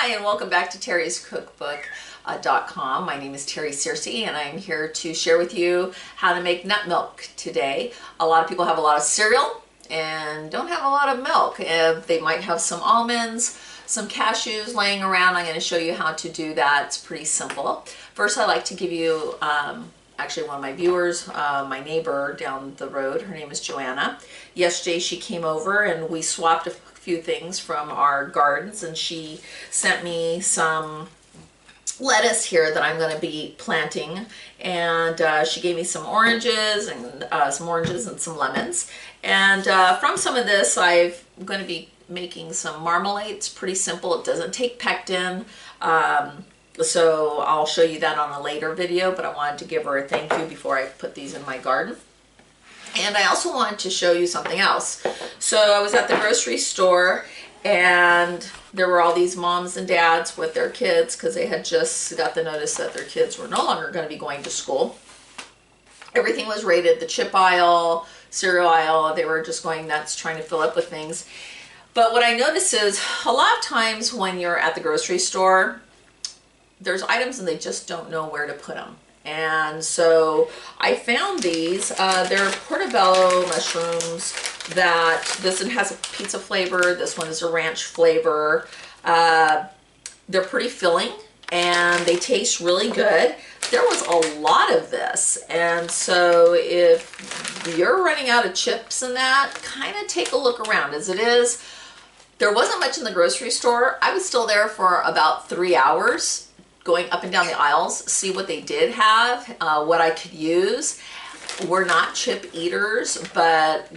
Hi, and welcome back to Terry's Cookbook.com. My name is Terry Searcy, and I'm here to share with you how to make nut milk today. A lot of people have a lot of cereal and don't have a lot of milk. They might have some almonds, some cashews laying around. I'm going to show you how to do that. It's pretty simple. First, I'd like to give you actually one of my viewers, my neighbor down the road. Her name is Joanna. Yesterday she came over and we swapped a few things from our gardens, and she sent me some lettuce here that I'm going to be planting, and she gave me some oranges and some lemons, and from some of this I'm going to be making some marmalade. It's pretty simple. It doesn't take pectin. So I'll show you that on a later video, but I wanted to give her a thank you before I put these in my garden. And I also wanted to show you something else. So I was at the grocery store and there were all these moms and dads with their kids because they had just got the notice that their kids were no longer going to be going to school. Everything was raided, the chip aisle, cereal aisle, they were just going nuts trying to fill up with things. But what I noticed is a lot of times when you're at the grocery store, there's items and they just don't know where to put them. And so I found these. They're portobello mushrooms. This one has a pizza flavor. This one is a ranch flavor. They're pretty filling and they taste really good. There was a lot of this, and so if you're running out of chips and that, kind of take a look around. As it is, there wasn't much in the grocery store. I was still there for about 3 hours, going up and down the aisles, see what they did have, what I could use. We're not chip eaters, but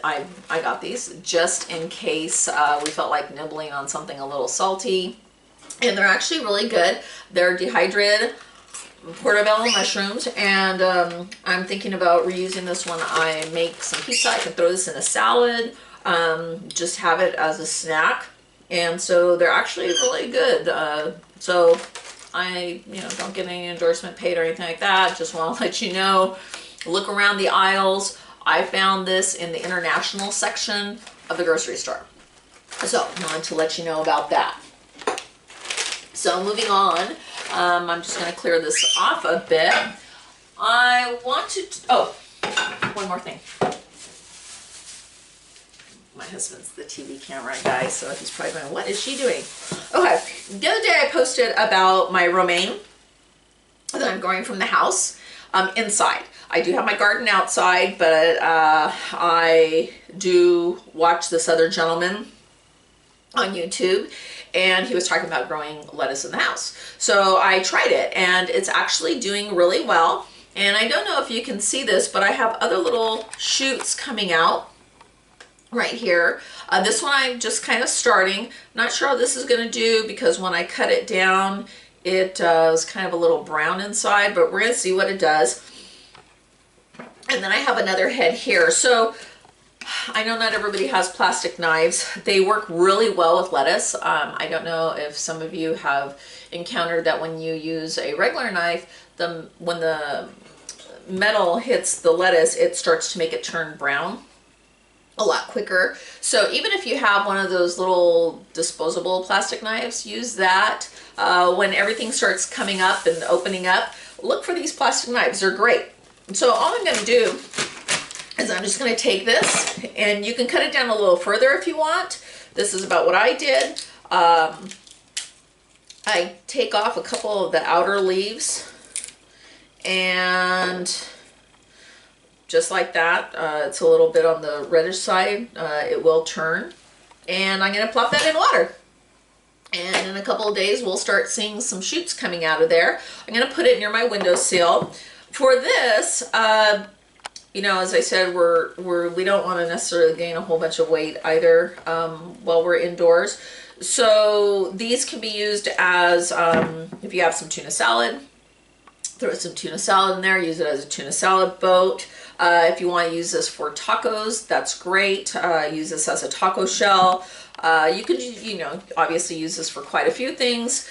I got these just in case we felt like nibbling on something a little salty. And they're actually really good. They're dehydrated portobello mushrooms, and I'm thinking about reusing this when I make some pizza. I can throw this in a salad, just have it as a snack. And so they're actually really good. So I, don't get any endorsement paid or anything like that. Just want to let you know, look around the aisles. I found this in the international section of the grocery store. So I wanted to let you know about that. So moving on, I'm just going to clear this off a bit. I want to, one more thing. My husband's the TV camera guy, so he's probably going, what is she doing? Okay, the other day I posted about my romaine that I'm growing from the house inside. I do have my garden outside, but I do watch this other gentleman on YouTube, and he was talking about growing lettuce in the house. So I tried it, and it's actually doing really well. And I don't know if you can see this, but I have other little shoots coming out right here. This one I'm just kind of starting. Not sure how this is going to do because when I cut it down, it was kind of a little brown inside, but we're going to see what it does. And then I have another head here. So I know not everybody has plastic knives. They work really well with lettuce. I don't know if some of you have encountered that when you use a regular knife, when the metal hits the lettuce, it starts to make it turn brown a lot quicker. So even if you have one of those little disposable plastic knives, use that. When everything starts coming up and opening up, look for these plastic knives. They're great. So all I'm going to do is I'm just going to take this, and you can cut it down a little further if you want. This is about what I did. I take off a couple of the outer leaves, and just like that, it's a little bit on the reddish side. It will turn, and I'm going to plop that in water. And in a couple of days, we'll start seeing some shoots coming out of there. I'm going to put it near my windowsill. For this, as I said, we don't want to necessarily gain a whole bunch of weight either while we're indoors. So these can be used as, if you have some tuna salad, throw some tuna salad in there, use it as a tuna salad boat. If you want to use this for tacos, that's great. Use this as a taco shell. You could, obviously use this for quite a few things,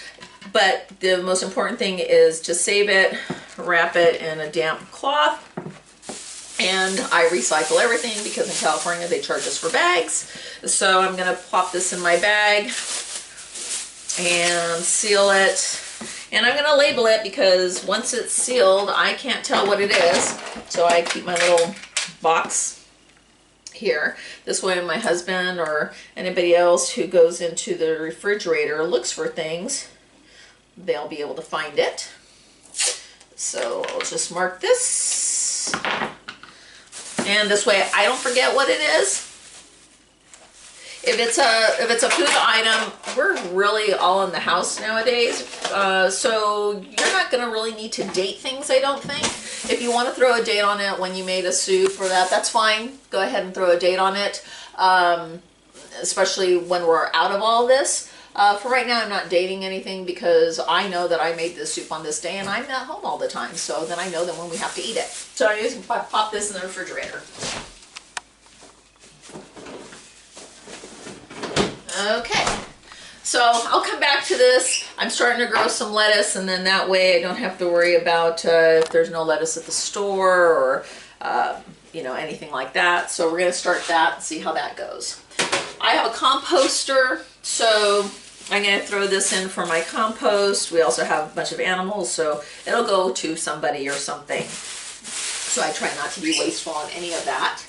but the most important thing is to save it, wrap it in a damp cloth, and I recycle everything because in California they charge us for bags. So I'm going to plop this in my bag, and seal it. And I'm going to label it because once it's sealed, I can't tell what it is. So I keep my little box here. This way my husband or anybody else who goes into the refrigerator looks for things, they'll be able to find it. So I'll just mark this. And this way I don't forget what it is. If it's a food item, we're really all in the house nowadays, so you're not going to really need to date things, I don't think. If you want to throw a date on it when you made a soup or that's fine. Go ahead and throw a date on it, especially when we're out of all this. For right now, I'm not dating anything because I know that I made this soup on this day and I'm not home all the time, so then I know that when we have to eat it. So I just pop this in the refrigerator. Okay, so I'll come back to this. I'm starting to grow some lettuce, and then that way I don't have to worry about if there's no lettuce at the store or you know, anything like that. So we're going to start that and see how that goes. I have a composter, so I'm going to throw this in for my compost. We also have a bunch of animals, so it'll go to somebody or something. So I try not to be wasteful on any of that.